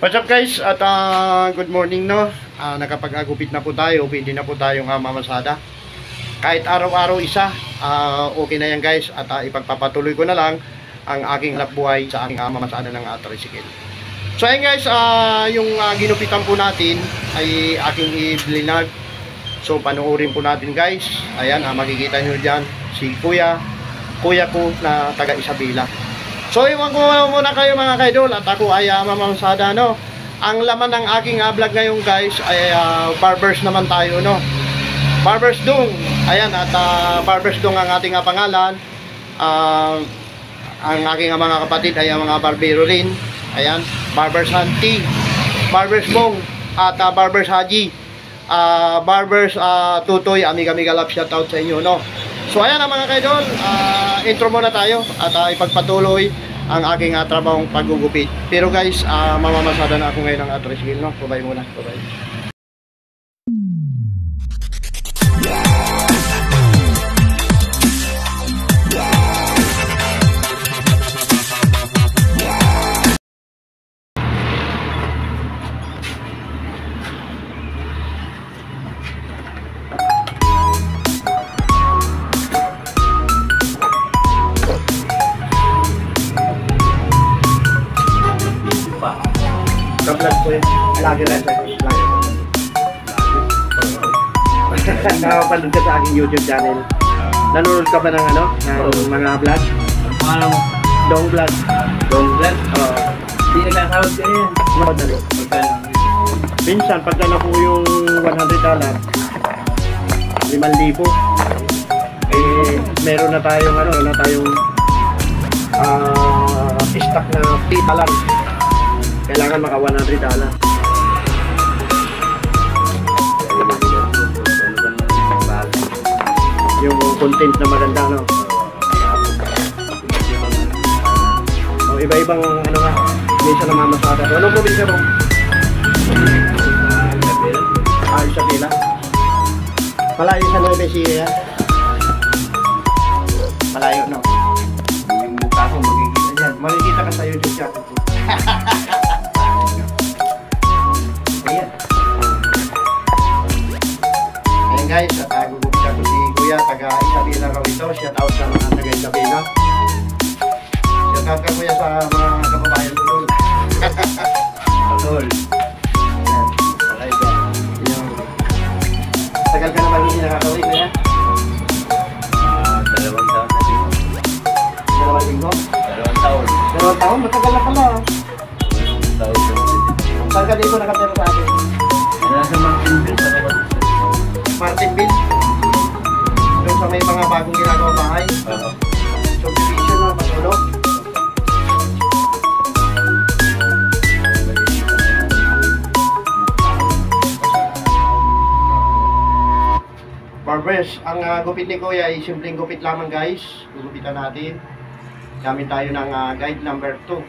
What's up guys? At good morning no. Nakapag-agupit na po tayo, pwede na po tayong mamasada. Kahit araw-araw isa, okay na yan guys. At ipagpapatuloy ko na lang ang aking hanapbuhay sa aking mamasada ng tricycle. So ayun guys, yung ginupitan po natin ay aking i-blinag. So panoorin po natin guys. Ayan, makikita nyo dyan si kuya ko na taga Isabela. So iwan ko muna kayo mga kaidol at ako ay mamamasada no. Ang laman ng aking vlog ngayon guys ay barbers naman tayo no. Barbers Dong. Ayan at Barbers Dong ang ating pangalan. Ang aking mga kapatid ay mga barbero rin. Ayan, Barbers Hanti, Barbers Bong at Barbers Haji. Barbers Tutoy, amiga love shout out sa inyo no. So ayan mga kaidol, intro muna tayo at ipagpatuloy ang aking trabahong paggugupit. Pero guys, mamamasada na ako ngayon ng tricycle no. Bye muna, bye. Ka-vlog ko yun. Lagi rin. Nakapanood ka sa aking YouTube channel. Nanonood ka ba ng ano? Ng mga vlog? Ang pangalan mo? Dong Vlog. Dong Vlog? Oo. Hindi nagkakawag ka yan. Madali. Minsan, pagka na po yung $100, 5,000. Meron na tayong stock na pita lang. Kailangan maka $100. Yung content na maganda no. O iba-ibang ano nga, minsan na mamasada. Anong probinsya mo? Isabela. Malayo sa Nueva Ecija. Malayo no. Yung mukha ko magkikita dyan. Makikita ka sa YouTube channel ko. Ayan. Ayan guys, at gugupit ako si Kuya, taga Isabela raw ito. Shout out sa mga taga Isabela. Shout out ka Kuya sa mga kababayan ko doon. Tol. Ayan. Ayan. Tagal ka naman hindi nakakawin Kuya? 2 taon na din. 2 linggo? 2 taon. 2 taon? Matagal na pala. 2 taon. Saan ka dito nakatira sa atin? Nasa Martinville sa kayo. Martinville? Doon sa may mga bagong ginagawa bahay? Oo. Subdivision na patulog? Barbers, ang gupit ni Kuya ay simpleng gupit lamang guys. Gugupitan natin. Gamit tayo ng guide number 2.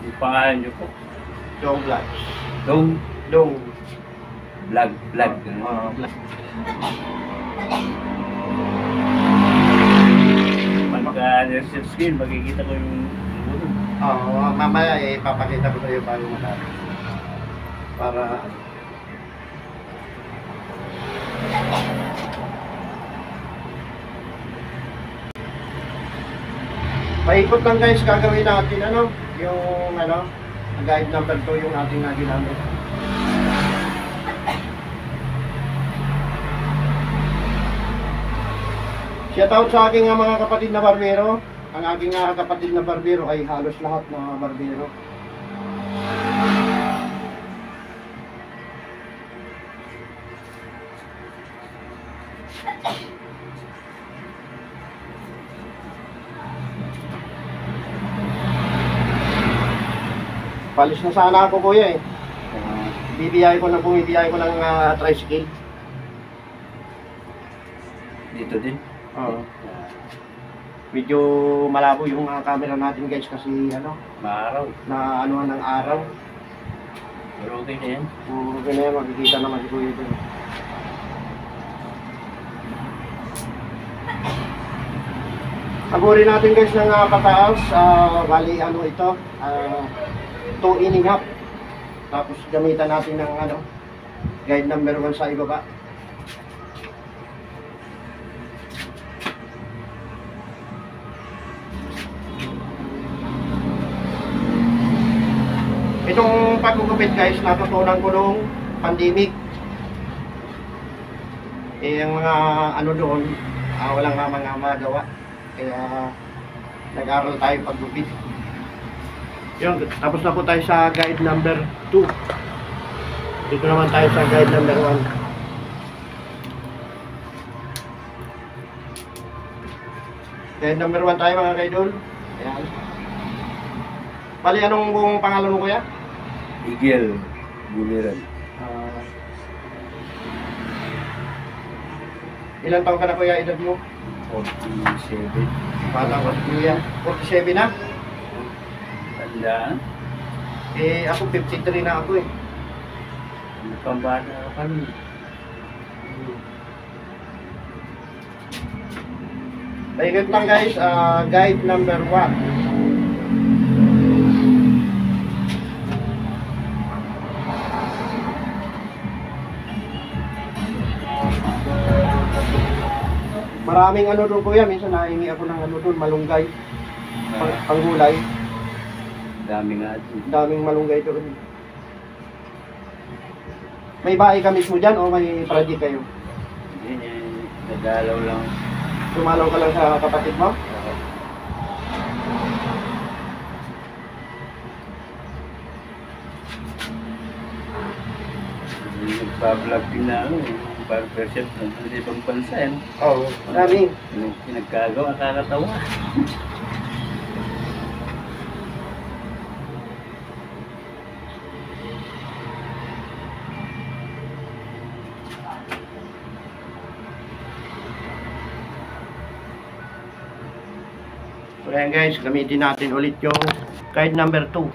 Yung pangalan nyo po? Dong Vlog. Dong Dong. Vlog. Vlog. Pagka-research skill, makikita ko yung Mamaya papakita ko sa iyo paano matapos. Para paikot lang guys gagawin natin yung guide number 2 yung ating ginamit. Shout out sa aking mga kapatid na barbero. Ang aking kapatid na barbero ay halos lahat na barbero. Palis na sana ako Kuya eh. Bibiyay ko ng tricycle. dito din. Oo. Medyo malabo yung camera natin guys kasi Maaraw. na anuhan ng araw. Pero okay na yan. Okay na yan, makikita naman si Kuya dun. Aburin natin guys ng pataas. Bali ano ito, 2.5. Tapos gamitan natin ng ano, guide number 1 sa ibaba. Itong pagkukupit guys, natutunan ko nung pandemic. Yung mga ano doon, walang mga magawa. Kaya nag-aral tayo paggupit. Yun, tapos na po tayo sa guide number 2. Dito naman tayo sa guide number 1. Guide number 1 tayo mga kaidol. Ayan. Bali, anong buong pangalan mo kuya? Igel. Guliran. Ilan taon ka na kuya edad mo? 47. Bata ko kuya. 47 na? Tandaan. Ako 53 na ako eh. Pambata ka pa rin. Paikot lang guys, guide number 1. Maraming ano doon kuya, minsan nahingi ako ng ano doon, malunggay, panggulay. Dami nga ito. Daming malunggay doon. May bahay ka mismo dyan o may project kayo? Hindi, nagalaw lang. Tumalaw ka lang sa kapatid mo? Nagpa-vlog din na ano, barber shop ng ibang bansa yan. Oo, maraming. Pinagkagawa, nakakatawa. So ayan guys, gamitin natin ulit yung guide number 2.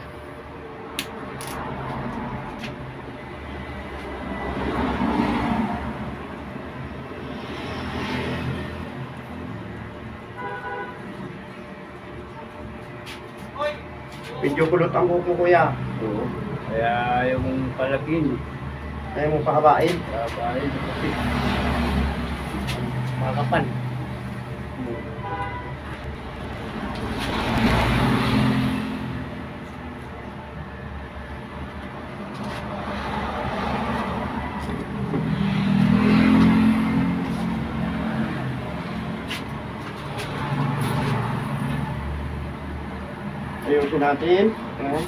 Medyo kulot ang buhok mo kuya. Oo. Kaya yung palagin, Ayaw mo pahabain. babae, kasi makapan. Ayusin natin. Ayan.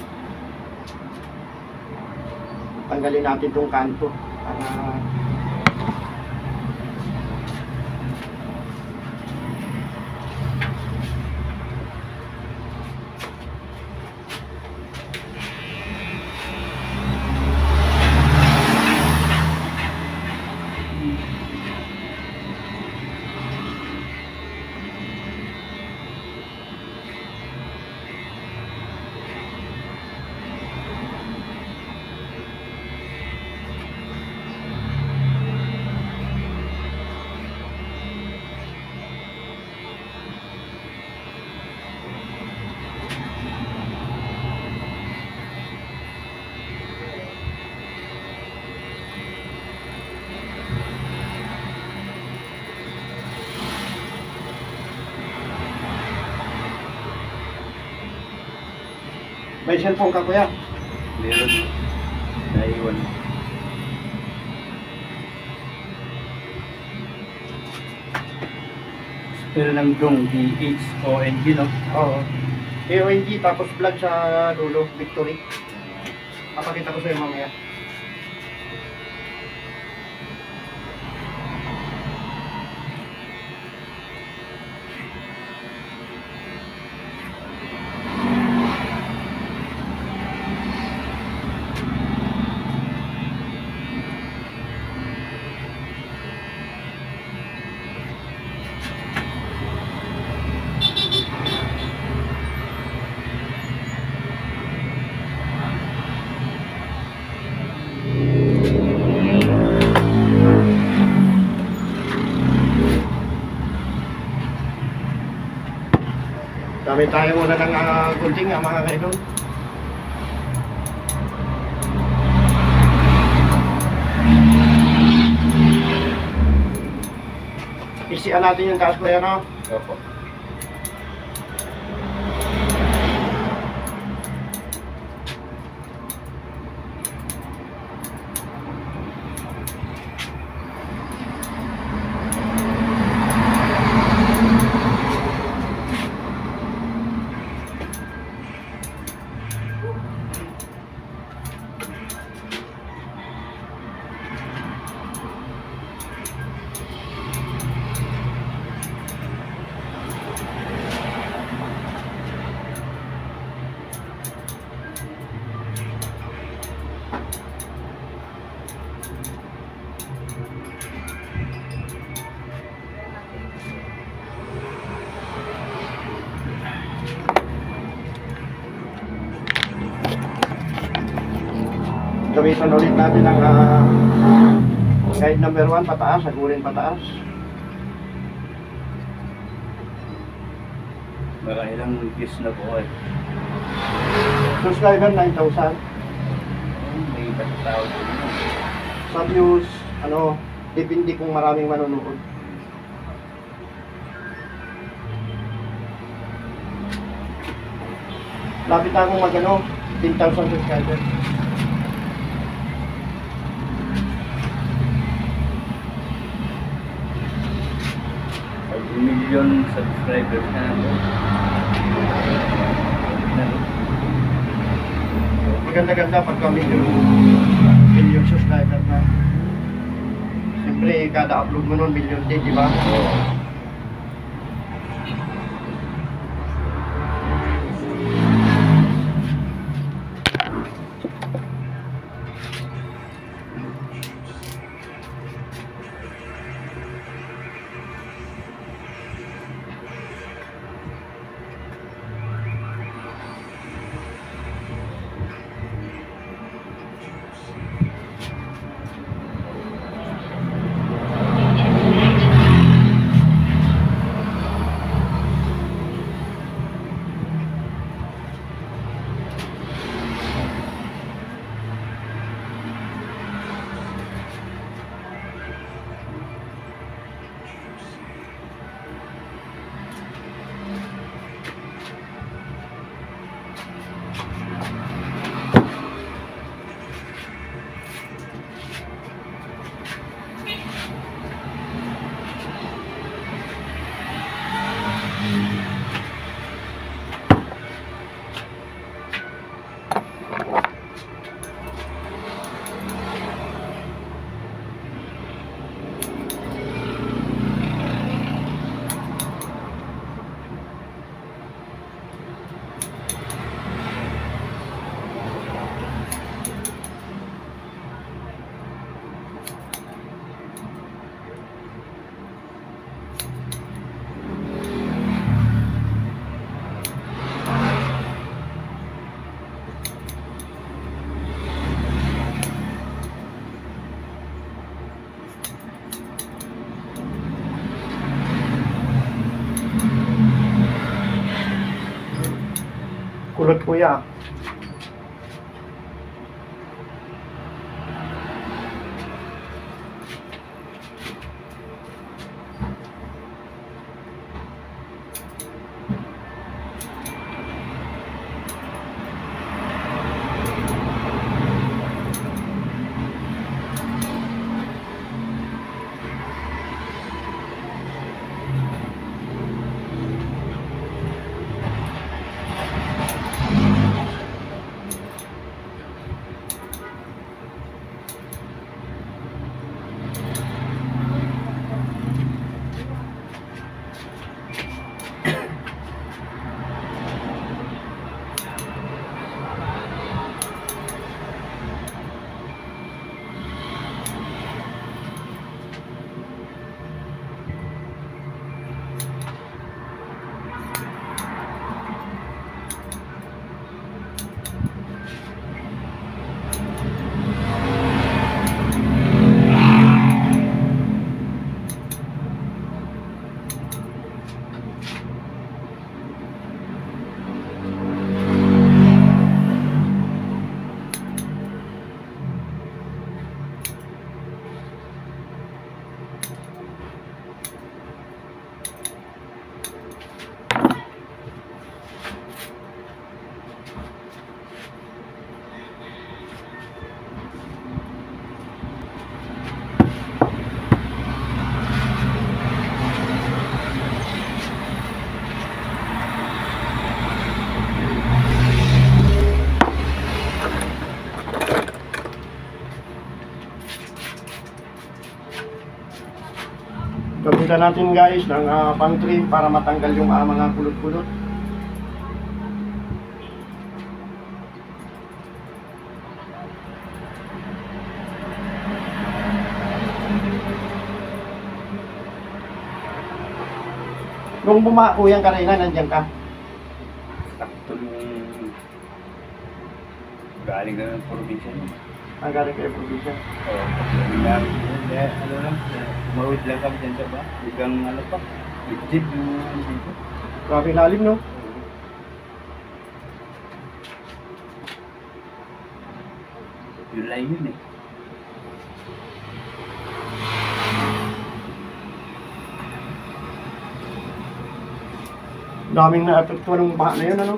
Tanggalin natin itong kanto. Para may cellphone ka kuya. Meron. Naiwan. Pero ng dong, D-H-O-N-G, no? Oo. AONG tapos vlog sa dulo, Victory. Papakita ko sa iyo mamaya. Kami tayo muna ng gunting mga kaidol. Isian natin yung taas ko yan, no? Opo. Gamitan ulit natin ang guide number 1 pataas, sagurin pataas. Marailang views na po eh. Subscriber 9,000. May ibang tao din. Sa views, ano, depende kung maraming manonood. Lapit na akong mag-ano, 10,000 subscribers. Million subscribers na ako. Maganda-ganda pagka million subscriber na. Siyempre, kada upload mo nun, million din, di ba? Kulot kuya. Palitan natin guys ng pang trim para matanggal yung mga kulot-kulot. Nung bumako yan kanina, nandiyan ka. Sakto nung galing ka ng probinsya. Ang galing kayo probinsya. Oo, ano lang, umawit lang kami dyan sa ba? Biglang ano pa, jeep yung dito. Grabe lalim, no? July yun eh. Daming na-apektuhan ng baha na yun, ano?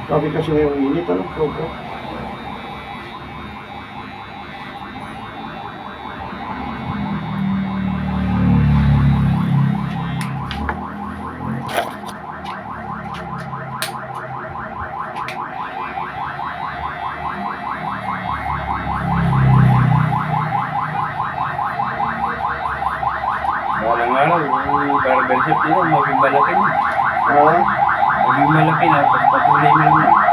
Grabe kasi ngayong init, ano? Sobra. Walang araw, yung barber shop nila, maging malaki na. Ah, Maging malaki na, pagpatuloy mo naman.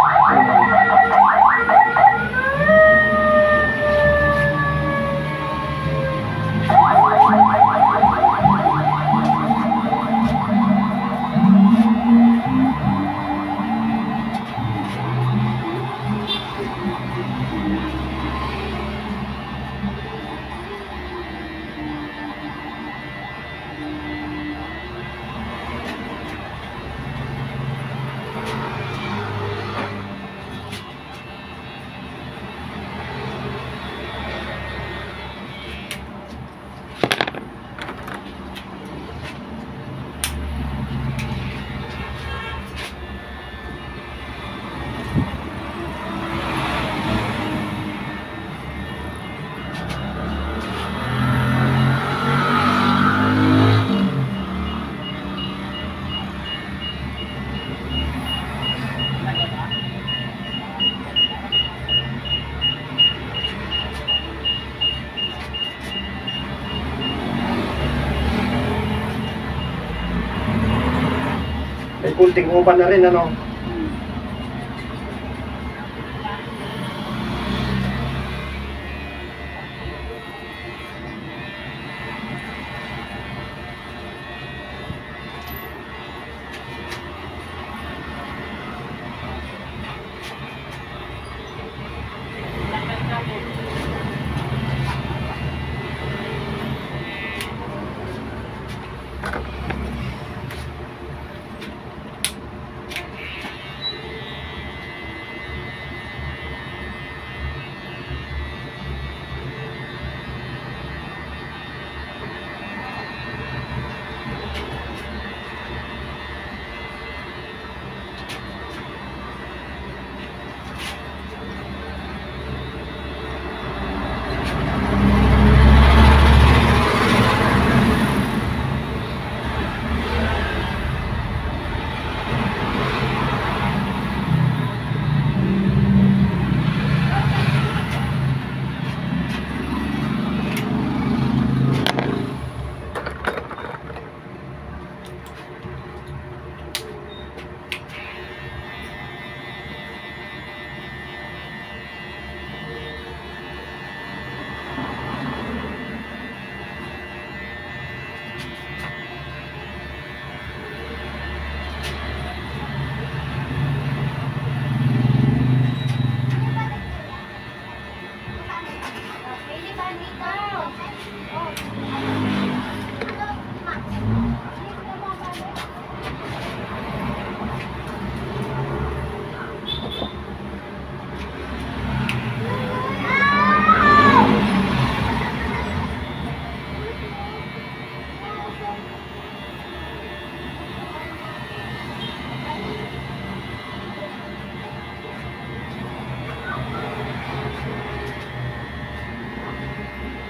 may kunting uban na rin, ano?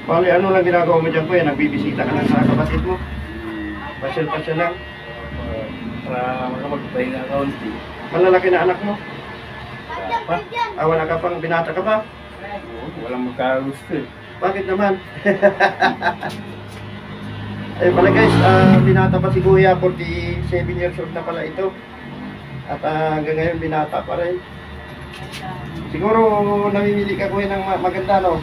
Bali, ano lang ginagawa mo dyan, kuya? Nagbibisita ka lang sa kapatid mo? Pasyal-pasyal lang. Para makapagpahinga kaunti. Malalaki na anak mo? Pa? Wala ka pang binata ka ba? Walang magkagusto eh. Bakit naman? Ayun pala guys, binata pa si Kuya, 47 years old na pala ito. At hanggang ngayon binata pa rin. Siguro namimili ka Kuya ng maganda, no?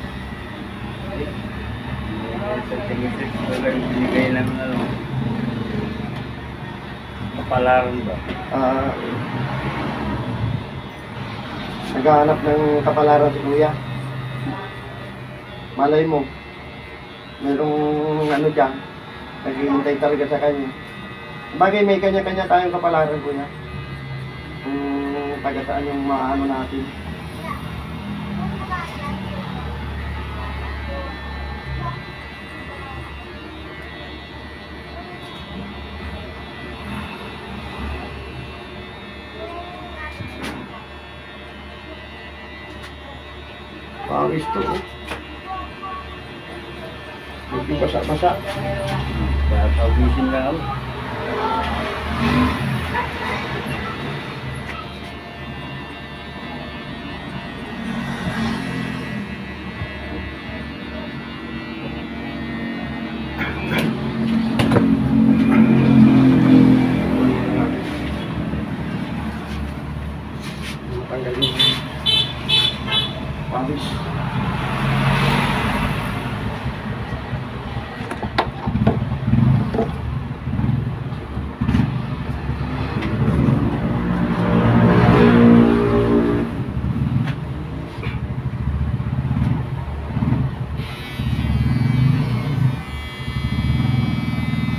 Sa tingin ko lang binigay ng ano. Kapalaran ba? Naghahanap ng kapalaran si Kuya. Malay mo, merong ano dyan, naghihintay talaga sa kanya. Bagay may kanya-kanya tayong kapalaran, Kuya. Kung taga saan yung maano natin. Pawis to. Medyo basa-basa. Papawisin lang ako. Tanggalin. Pawis.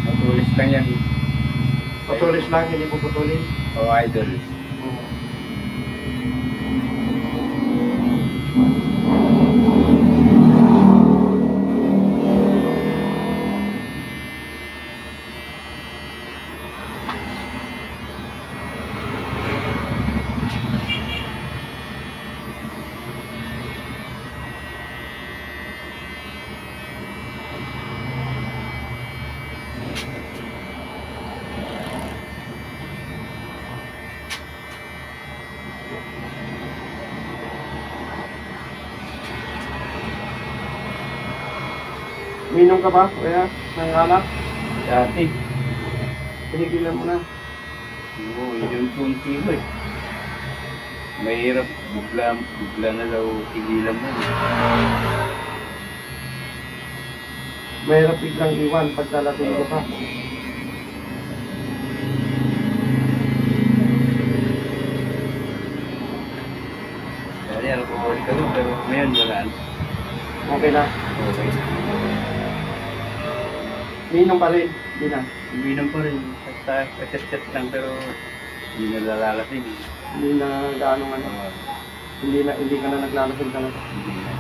Matulis lang yan. Patulis lang, hindi po putulin. O idol. Minom ka ba, Kuya? Ng alak? Dati. Pinigilan mo na. Oo, yun kunti mo eh. Mahirap, bigla na daw tigilan mo. Mahirap biglang iwan pag lalating ka pa. Dati alcoholic ako, pero ngayon wala na. Okay na. Okay. Minom pa rin. Hindi na. Uminom pa rin. Basta chat lang pero hindi na lalalasing. Hindi na gaano ano. Hindi ka na naglalasing talaga. Hindi na.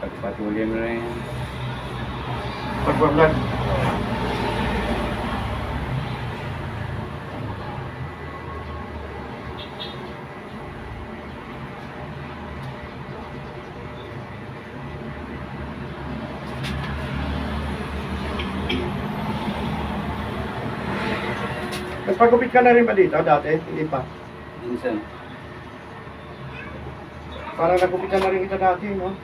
Pagpatuloy mo na yun. Pagbablog. Nagpagupit ka na rin ba dito dati? Hindi pa. Minsan. Parang nagupit ka na rin kita dati, no?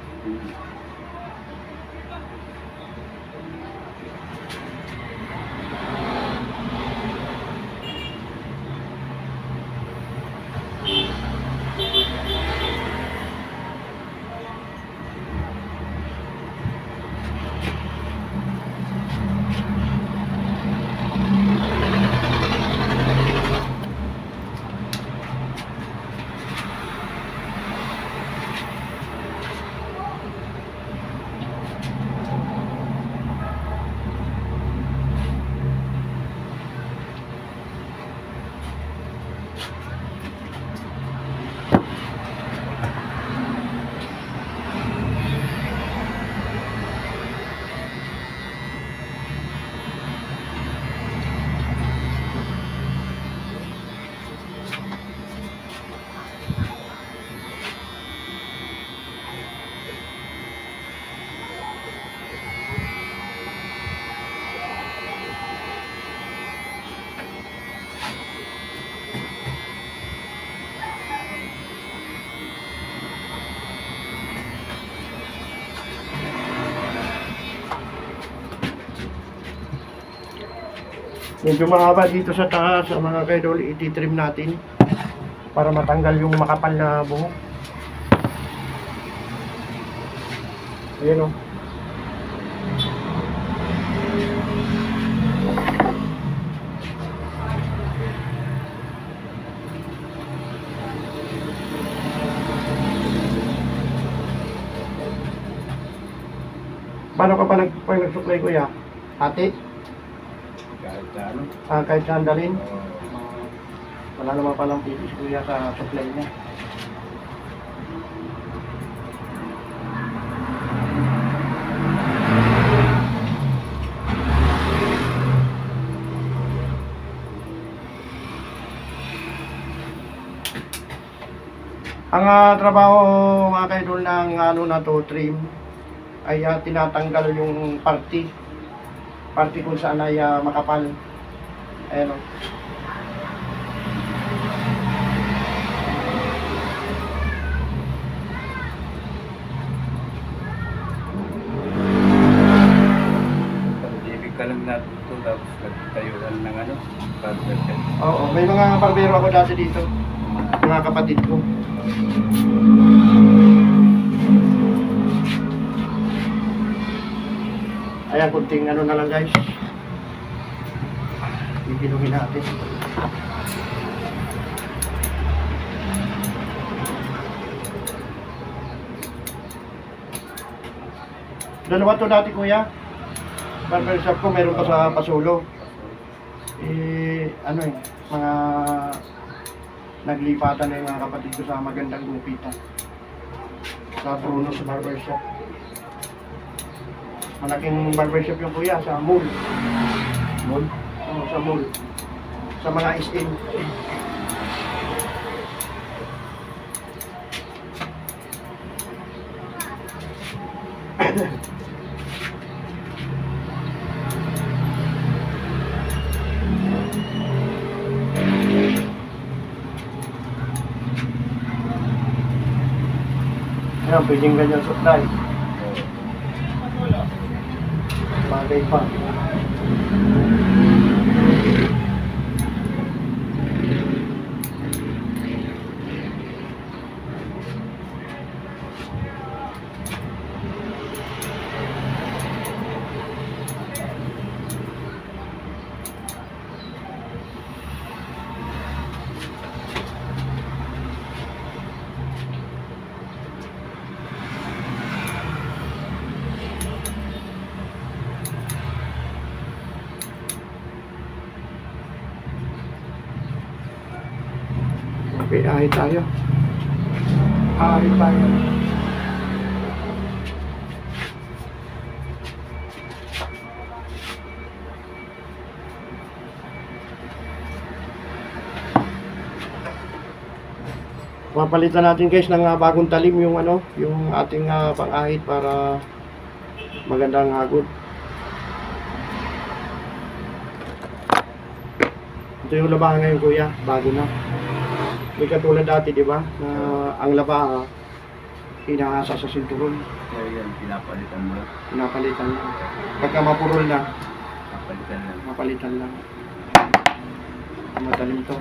Medyo mahaba dito sa taas, sa mga kaidol, ititrim natin para matanggal yung makapal na buhok. Ayan o. Paano ka pa nag-supply, kuya? Ate? Kahit sa ano. Kahit saan dalhin? Oo. Wala naman palang pipis, kuya, sa supply niya. Ang trabaho, mga kaidol, ng ano na to, trim, ay tinatanggal yung party kung saan ay makapal. Ayan o. Pag-ibig ka lang natin ito, tapos nagtayuan ng ano, barber ka. Oo, may mga barbero ako dati dito, mga kapatid ko. Ayan, kunting ano na lang, guys. Ipilungin natin. Dalawa to dati, kuya. Barber shop ko, meron pa sa Pasulo. Ano mga naglipatan na yung mga kapatid ko sa magandang gupitan. Sa Bruno sa barber shop. Malaking barber shop yung kuya sa mall. Mall? Oo, sa mall. Sa mga SM. Ayan, pwedeng ganyan supply. Bagay pa. Okay, ahit tayo. Ahit tayo. Papalitan natin, guys, ng bagong talim yung ano, yung ating pang-ahit para magandang hagod. Ito yung labahan ngayon, kuya, bago na. May katulad dati, di ba? Na ang laba, hinahasa sa sinturon. Kaya yan, pinapalitan mo lang. Pinapalitan lang. Pagka mapurol na, Papalitan lang. mapalitan lang. Matalim to.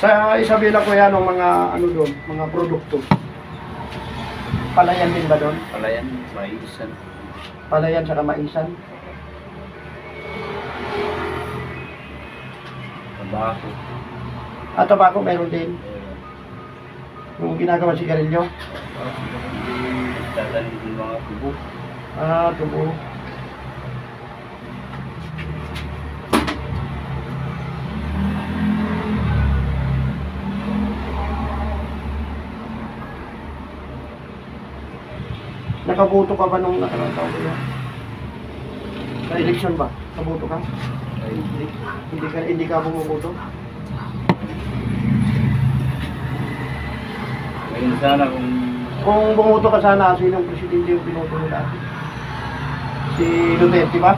Sa Isabela ko yan ng mga ano doon, mga produkto. Palayan din ba doon? Palayan, maisan. Palayan sa Kamaisan. Tabako. At tabako meron din. Yung ginagawa sigarilyo. Tatanim ng mga tubo. Tubo. Nakaboto ka ba nung nakaraang taon kaya? Sa eleksyon ba? Nakaboto ka? Ay, Hindi ka bumoboto? ngayon sana kung Kung bumoto ka sana, sinong presidente yung binoto mo dati? Si Duterte ba?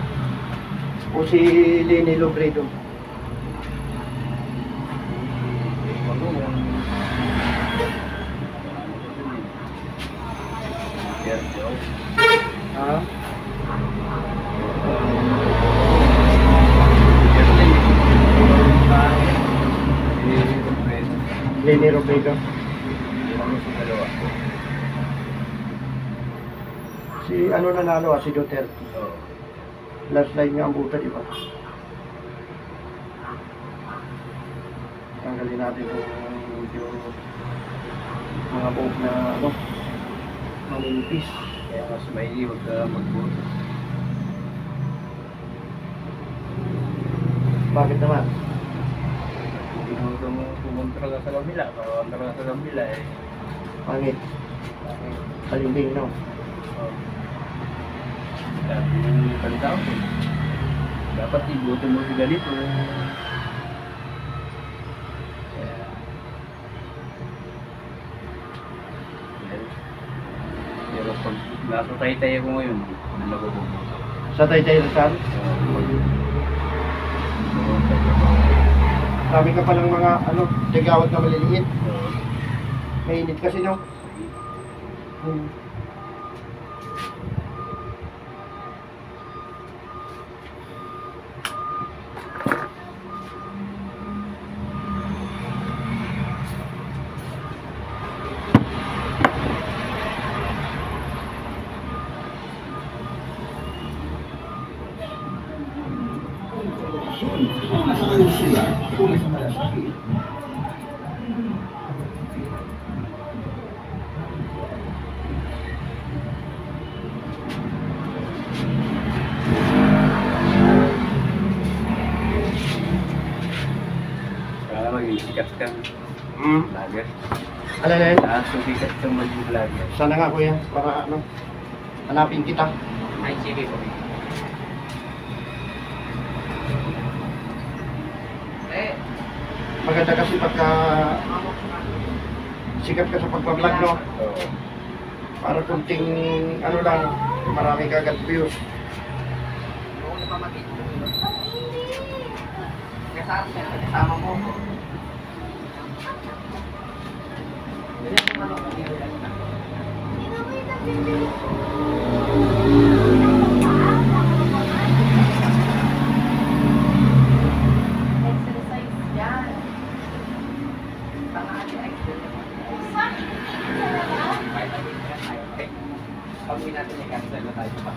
O si Leni Robredo? ano Ha? Leni Robredo. Si ano nanalo si Duterte. Last line nga ang buta, di ba? Tanggalin natin yung mga buhok na ano, maninipis. Kaya mas mahilig ka magbuto. Bakit naman? Binuto mo pumunta ka sa kabila. Papunta ka sa kabila eh. Pangit. Kalimbing, no? Dati yung palitao ko. Dapat ibuto mo si ganito. Pero pag nasa tayo ko ngayon, ano nagubuto? Sa Taytay Rizal, sabi ka pa ng mga ano, tigawat na maliliit. Mainit kasi, no? Kaya maging sikat kang vlogger. Alay, Sumikat kang maging vlogger. sana nga kuya, para ano, hanapin kita. Ay, sige po. Maganda kasi pagka sikat ka sa pagpa-vlog, no? Oo. Para kunting ano lang, marami kagad views. Kasama mo. Exercise yan. Pangati Pag may natin i-cancel na tayo pa.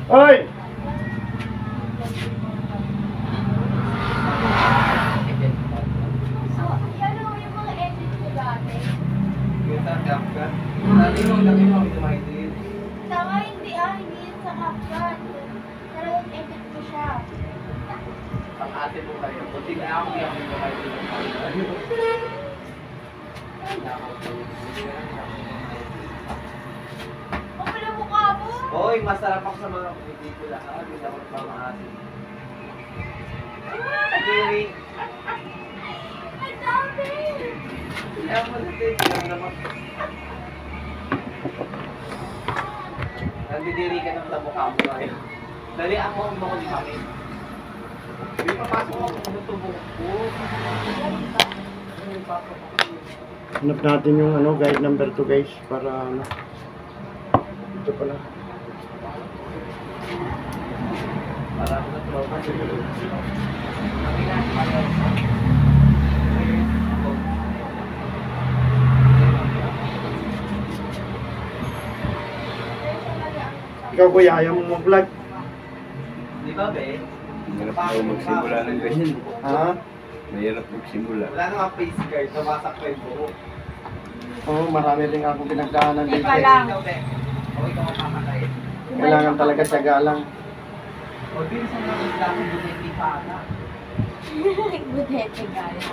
Oy! So, yan o, yung mga edit ko dati. Yung tandang ka. Dati nung laki mo, tumahitin. Tama, hindi yun sa CapCut. Pero yung edit ko siya. Pang-ate mo kayo. Buti na ako, hindi ako tumahitin. Ang pala mukha mo. Hoy, masarap ako sa mga pelikula. Hindi ako pang-ate. Jerry. Ang dami. Kaya mo natin, kaya naman. magdidiri ka ng tabok mo ngayon. Dali ako ang bako ni Mami. Hindi papasok ako kung tubok ko. Hanap natin yung ano, guide number 2 guys para ano. Ito pala. Para ako na tropa. Ikaw kuya, ayaw mong mag-vlog? Di ba, be? Mahirap daw magsimula ng ganyan. Ha? Mahirap magsimula. Wala namang face guard, nawasak pa yung buhok. Oo, marami rin akong pinagdaanan dito. Teka lang. Ikaw, be. O, ikaw ang kakatayin. Kailangan talaga tiyaga lang. O, din sa mga islami, buti hindi pa na. Budete, guys.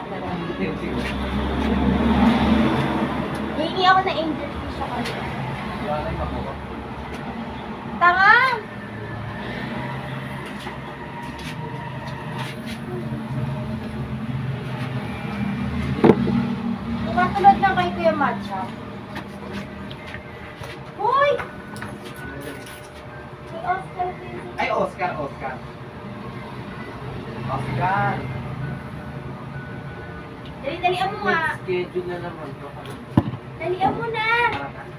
Hihingi ako ng angel fish sa kanila. Wala yung ako. Tanga! Katulad ng kay Kuya Matcha. Hoy! May Oscar din. Ay, Oscar. Oscar. Dali-dalian mo nga. Schedule na naman to. Dalian mo na.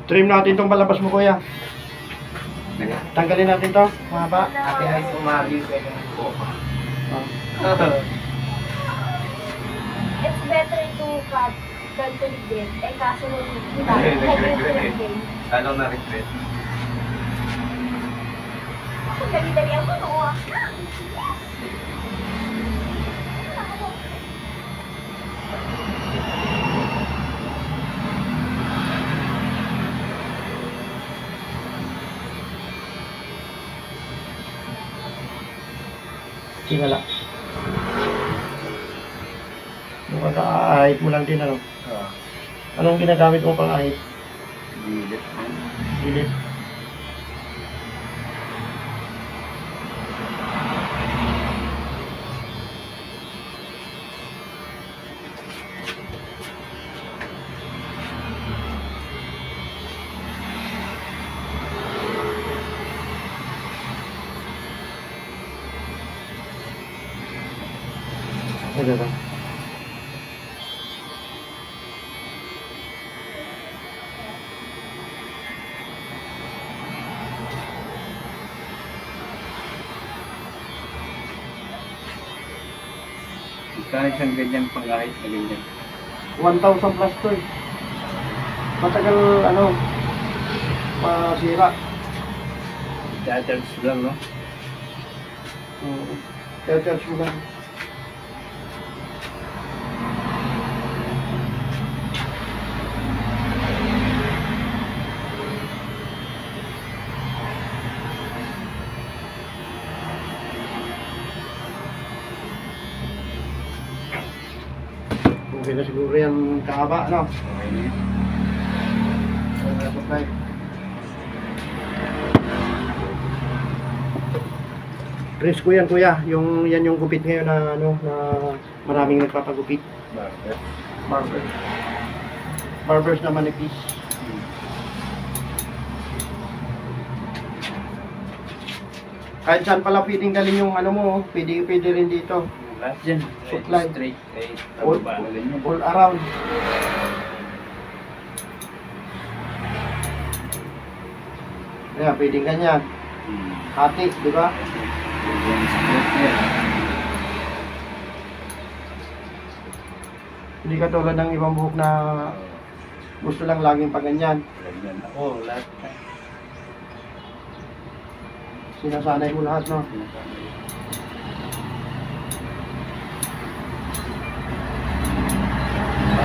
Trim natin tong palabas mo kuya. Tanggalin natin to, mahaba. Ate Ice, umagi ka ng buhok. It's better to cut than to leave it. Eh, kaso nung Nagregret. Anong na-regret? Ako, dali-dalian mo, no? Tingala. Mukha ka ahit mo lang din ano. Anong ginagamit mo pang ahit? Gilit. Gilit. Ito ba? Saan isang ganyan pangahit na ganyan? 1,000 plus to eh. Matagal ano, masira. Charge lang, no? Charge mo lang. Okay na siguro yan kahaba, no? Okay na yun. Supply. Risk ko yan kuya, yan yung gupit ngayon na ano na maraming nagpapagupit. Barber. Barber. Barbers na manipis. Kahit saan pala pwedeng galing yung ano mo, pwede rin dito. Lahat dyan. Supply. Straight. All, Pababa na ganyan. all around. Kaya pwedeng ganyan. Hati, di ba? Yan, straight yan. Hindi katulad ng ibang buhok na gusto lang laging paganyan. Ganyan ako, lahat. Sinasanay mo lahat, no?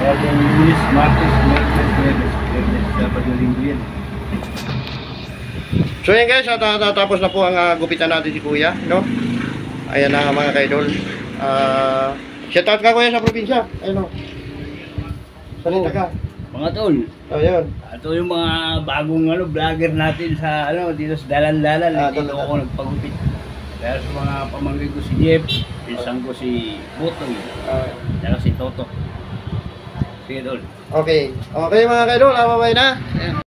Kaya yung Lunes, Martes, Miyerkules, Jueves, Sabado, Linggo yan. So yan guys, tapos na po ang gupitan natin si Kuya, no? Ayan na mga kaidol. Shoutout ka Kuya sa probinsya. Ayun, no? Salita ka. Mga tol, Ayun. ito yung mga bagong vlogger natin sa dito sa Dalan-Dalan. Dito ako nagpagupit. Dahil sa mga pamangkin ko si Jeff, pinsan ko si Butong, dahil si Toto. Sige tol. Okay. Okay mga kaidol, bye na. Ayan.